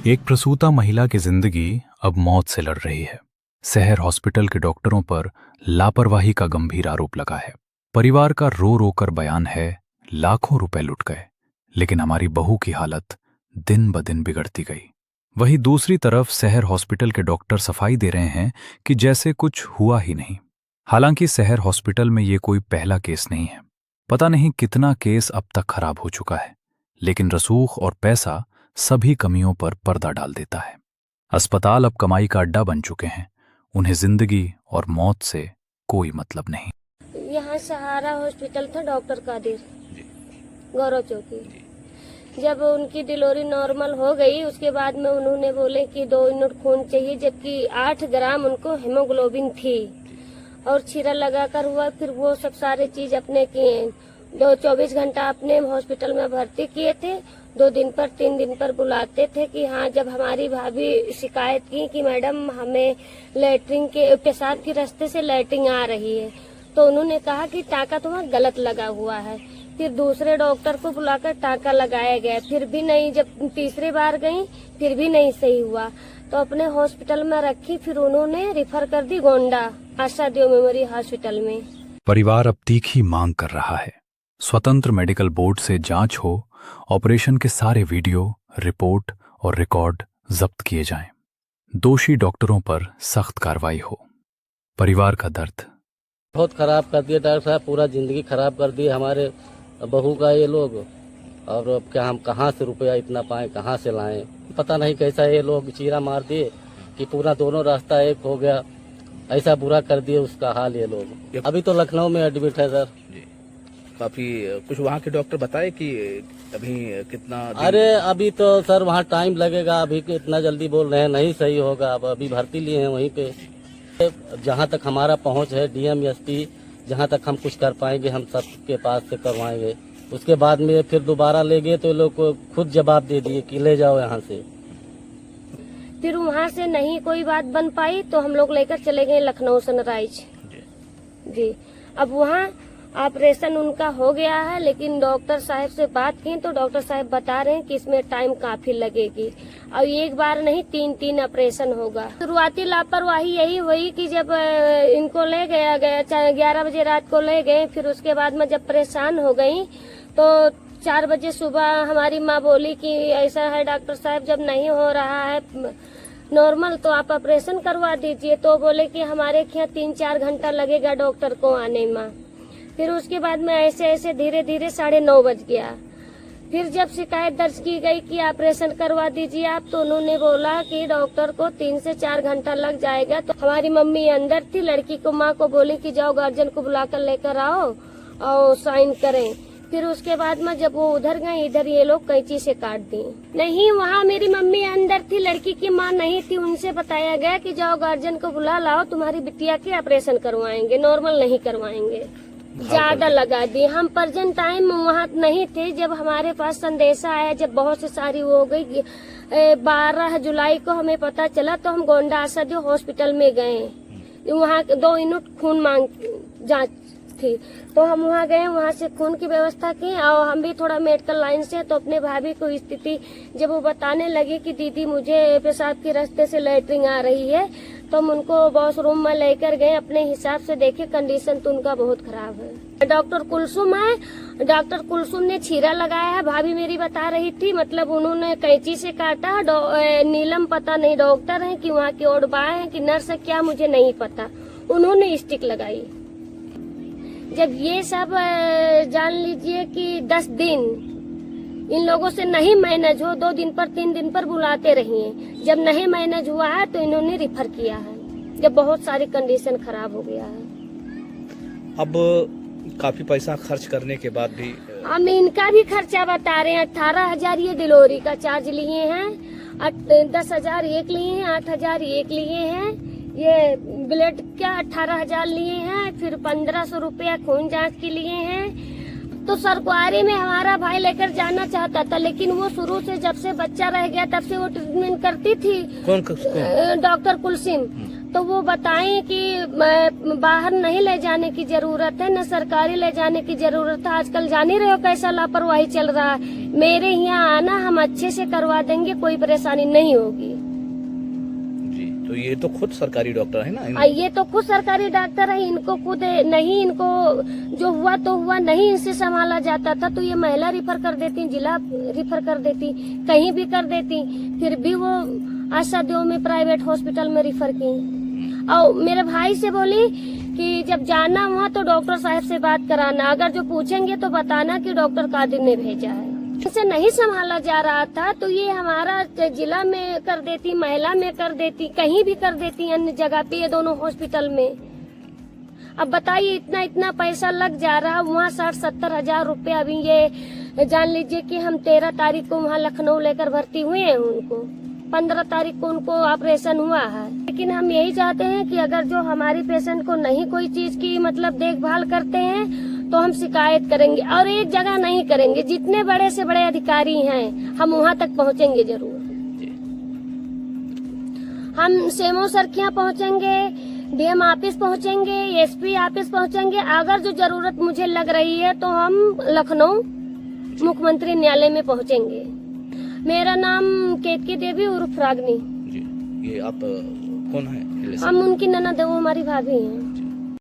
एक प्रसूता महिला की जिंदगी अब मौत से लड़ रही है। शहर हॉस्पिटल के डॉक्टरों पर लापरवाही का गंभीर आरोप लगा है। परिवार का रो रो कर बयान है, लाखों रुपए लुट गए, लेकिन हमारी बहू की हालत दिन ब दिन बिगड़ती गई। वहीं दूसरी तरफ शहर हॉस्पिटल के डॉक्टर सफाई दे रहे हैं कि जैसे कुछ हुआ ही नहीं। हालांकि शहर हॉस्पिटल में ये कोई पहला केस नहीं है। पता नहीं कितना केस अब तक खराब हो चुका है, लेकिन रसूख और पैसा सभी कमियों पर पर्दा डाल देता है। अस्पताल अब कमाई का अड्डा बन चुके हैं। उन्हें जिंदगी और मौत से कोई मतलब नहीं। यहाँ सहारा हॉस्पिटल था डॉक्टर कादिर, गौरव चौकी। जब उनकी डिलीवरी नॉर्मल हो गई, उसके बाद में उन्होंने बोले कि 2 यूनिट खून चाहिए, जबकि 8 ग्राम उनको हेमोग्लोबिन थी और छीरा लगाकर हुआ। फिर वो सब सारे चीज अपने किए। 24 घंटा अपने हॉस्पिटल में भर्ती किए थे। 2 दिन पर 3 दिन पर बुलाते थे कि हाँ, जब हमारी भाभी शिकायत की कि मैडम हमें लैट्रिन के पेशाब के रास्ते से लैट्रिन आ रही है, तो उन्होंने कहा कि टाँका तुम्हारा गलत लगा हुआ है। फिर दूसरे डॉक्टर को बुलाकर टाँका लगाया गया, फिर भी नहीं। जब तीसरी बार गई फिर भी नहीं सही हुआ, तो अपने हॉस्पिटल में रखी। फिर उन्होंने रिफर कर दी गोंडा आशा देव मेमोरी हॉस्पिटल में। परिवार अब तीखी मांग कर रहा है, स्वतंत्र मेडिकल बोर्ड से जांच हो, ऑपरेशन के सारे वीडियो, रिपोर्ट और रिकॉर्ड जब्त किए जाएं, दोषी डॉक्टरों पर सख्त कार्रवाई हो। परिवार का दर्द बहुत खराब कर दिया डॉक्टर साहब, पूरा जिंदगी खराब कर दी हमारे बहू का ये लोग। और अब क्या हम कहाँ से रुपया इतना पाएं, कहाँ से लाएं, पता नहीं कैसा ये लोग चीरा मार दिए कि पूरा दोनों रास्ता एक हो गया। ऐसा बुरा कर दिए उसका हाल ये लोग। अभी तो लखनऊ में एडमिट है सर। काफी कुछ वहाँ के डॉक्टर बताए कि अभी कितना अरे अभी तो सर वहाँ टाइम लगेगा, अभी इतना जल्दी बोल रहे हैं नहीं सही होगा। अब अभी भर्ती लिए हैं वहीं पे। जहाँ तक हमारा पहुँच है डीएम एसपी, जहाँ तक हम कुछ कर पाएंगे हम सबके पास से करवाएंगे। उसके बाद में फिर दोबारा ले गए तो लोग को खुद जवाब दे दिए कि ले जाओ यहाँ से। फिर वहाँ से नहीं कोई बात बन पाई तो हम लोग लेकर चले गए लखनऊ सनराइज जी। अब वहाँ ऑपरेशन उनका हो गया है, लेकिन डॉक्टर साहब से बात की तो डॉक्टर साहब बता रहे हैं कि इसमें टाइम काफी लगेगी और एक बार नहीं 3 ऑपरेशन होगा। शुरुआती लापरवाही यही हुई कि जब इनको ले गया 11 बजे रात को ले गए। फिर उसके बाद में जब परेशान हो गई तो 4 बजे सुबह हमारी माँ बोली कि ऐसा है डॉक्टर साहब, जब नहीं हो रहा है नॉर्मल तो आप ऑपरेशन करवा दीजिए। तो बोले कि हमारे यहाँ 3-4 घंटा लगेगा डॉक्टर को आने में। फिर उसके बाद में ऐसे ऐसे धीरे धीरे 9:30 बज गया। फिर जब शिकायत दर्ज की गई कि ऑपरेशन करवा दीजिए आप, तो उन्होंने बोला कि डॉक्टर को 3 से 4 घंटा लग जाएगा। तो हमारी मम्मी अंदर थी, लड़की को माँ को बोली कि जाओ गार्जियन को बुलाकर लेकर आओ और साइन करें। फिर उसके बाद में जब वो उधर गए, इधर ये लोग कैंची से काट दिए। नहीं, वहाँ मेरी मम्मी अंदर थी, लड़की की माँ नहीं थी। उनसे बताया गया कि जाओ गार्जियन को बुला लाओ, तुम्हारी बिटिया के ऑपरेशन करवाएंगे, नॉर्मल नहीं करवाएंगे। ज्यादा लगा दी। हम प्रेजेंट टाइम वहाँ नहीं थे जब हमारे पास संदेशा आया, जब बहुत से सारी वो हो गई। 12 जुलाई को हमें पता चला तो हम गोंडा आशा देव हॉस्पिटल में गए। वहाँ 2 यूनिट खून मांग जांच थी, तो हम वहाँ गए, वहाँ से खून की व्यवस्था की। और हम भी थोड़ा मेडिकल लाइन से, तो अपने भाभी को स्थिति जब वो बताने लगी कि दीदी मुझे पेशाब के रास्ते से लैट्रिन आ रही है, तो हम उनको वॉशरूम में लेकर गए। अपने हिसाब से देखे कंडीशन तो उनका बहुत खराब है। डॉक्टर कुलसुम है, डॉक्टर कुलसुम ने छीरा लगाया है, भाभी मेरी बता रही थी। मतलब उन्होंने कैंची से काटा। नीलम पता नहीं डॉक्टर है कि वहाँ की ओडबा है कि नर्स है, क्या मुझे नहीं पता। उन्होंने स्टिक लगाई। जब ये सब जान लीजिए कि 10 दिन इन लोगों से नहीं मैनेज हो, 2 दिन पर 3 दिन पर बुलाते रहिए। जब नहीं मैनेज हुआ है तो इन्होंने रिफर किया है, जब बहुत सारी कंडीशन खराब हो गया है। अब काफी पैसा खर्च करने के बाद भी हम इनका भी खर्चा बता रहे हैं। 18,000 ये डिलीवरी का चार्ज लिए हैं, 10,000 एक लिए हैं, 8,000 एक लिए हैं। ये ब्लड क्या 18,000 लिए हैं, फिर 1,500 रुपया खून जांच के लिए हैं। तो सरकारी में हमारा भाई लेकर जाना चाहता था, लेकिन वो शुरू से जब से बच्चा रह गया तब से वो ट्रीटमेंट करती थी। कौन? डॉक्टर कुलसिम। तो वो बताएं कि बाहर नहीं ले जाने की जरूरत है, न सरकारी ले जाने की जरूरत है। आजकल जान ही रहे हो कैसा लापरवाही चल रहा है। मेरे यहाँ आना, हम अच्छे से करवा देंगे, कोई परेशानी नहीं होगी। जी, तो ये तो खुद सरकारी डॉक्टर है ना? ये तो खुद सरकारी डॉक्टर है, इनको खुद नहीं, इनको जो हुआ तो हुआ, नहीं इनसे संभाला जाता था तो ये महिला रिफर कर देती, जिला रिफर कर देती, कहीं भी कर देती, फिर भी वो आशा देव में प्राइवेट हॉस्पिटल में रिफर की। और मेरे भाई से बोली कि जब जाना हुआ तो डॉक्टर साहब से बात कराना, अगर जो पूछेंगे तो बताना कि डॉक्टर कादिर ने भेजा है। इसे नहीं संभाला जा रहा था तो ये हमारा जिला में कर देती, महिला में कर देती, कहीं भी कर देती, अन्य जगह पे, ये दोनों हॉस्पिटल में। अब बताइए इतना इतना पैसा लग जा रहा, वहाँ 60-70 हजार रुपए। अभी ये जान लीजिए कि हम 13 तारीख को वहाँ लखनऊ लेकर भर्ती हुए हैं, उनको 15 तारीख को उनको ऑपरेशन हुआ है। लेकिन हम यही चाहते हैं कि अगर जो हमारी पेशेंट को नहीं कोई चीज की मतलब देखभाल करते हैं तो हम शिकायत करेंगे, और एक जगह नहीं करेंगे, जितने बड़े से बड़े अधिकारी हैं हम वहाँ तक पहुँचेंगे जरूर। हम सेमो सरखिया पहुँचेंगे, डीएम ऑफिस पहुँचेंगे, एसपी ऑफिस पहुँचेंगे। अगर जो जरूरत मुझे लग रही है तो हम लखनऊ मुख्यमंत्री न्यायालय में पहुँचेंगे। मेरा नाम केतकी देवी उर्फ रागनी। जी, ये आप कौन है? हम उनकी ननद, वो हमारी भाभी हैं।